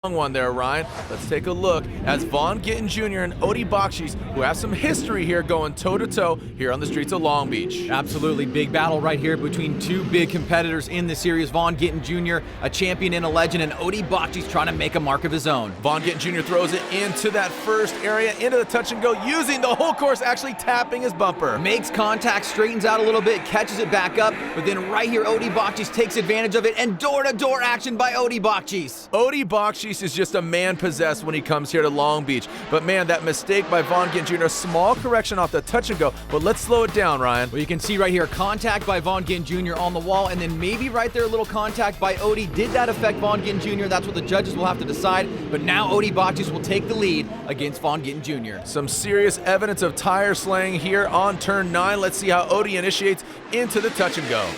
One there, Ryan. Let's take a look as Vaughn Gittin Jr. and Bakchis, who have some history here, going toe-to-toe here on the streets of Long Beach. Absolutely, big battle right here between two big competitors in the series. Vaughn Gittin Jr., a champion and a legend, and Bakchis trying to make a mark of his own. Vaughn Gittin Jr. throws it into that first area, into the touch and go, using the whole course, actually tapping his bumper. Makes contact, straightens out a little bit, catches it back up, but then right here, Bakchis takes advantage of it, and door-to-door action by Bakchis. Bakchis is just a man possessed when he comes here to Long Beach. But man, that mistake by Vaughn Gittin Jr., a small correction off the touch and go, but let's slow it down, Ryan. Well, you can see right here, contact by Vaughn Gittin Jr. on the wall, and then maybe right there, a little contact by Did that affect Vaughn Gittin Jr.? That's what the judges will have to decide. But now Bakchis will take the lead against Vaughn Gittin Jr. Some serious evidence of tire slaying here on turn 9. Let's see how initiates into the touch and go.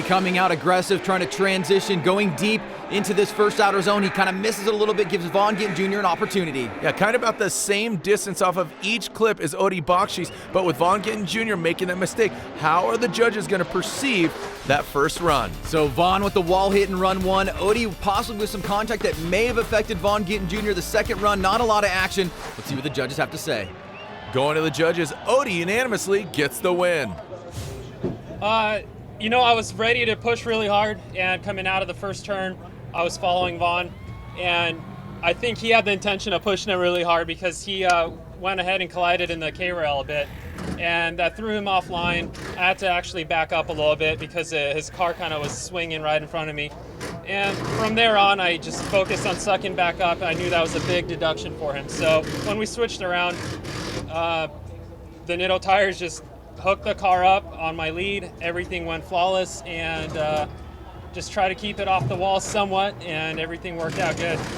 Coming out aggressive, trying to transition, going deep into this first outer zone. He kind of misses it a little bit, gives Vaughn Gittin Jr. an opportunity. Yeah, kind of about the same distance off of each clip as Bakchis, but with Vaughn Gittin Jr. making that mistake, how are the judges going to perceive that first run? So Vaughn with the wall hit in run 1, possibly with some contact that may have affected Vaughn Gittin Jr. The second run, not a lot of action. Let's see what the judges have to say. Going to the judges, unanimously gets the win. You know, I was ready to push really hard, and coming out of the first turn, I was following Vaughn, and I think he had the intention of pushing it really hard because he went ahead and collided in the K-rail a bit, and that threw him offline. I had to actually back up a little bit because his car kind of was swinging right in front of me. And from there on, I just focused on sucking back up. I knew that was a big deduction for him. So when we switched around, the Nitto tires just hooked the car up on my lead. Everything went flawless, and just try to keep it off the wall somewhat, and everything worked out good.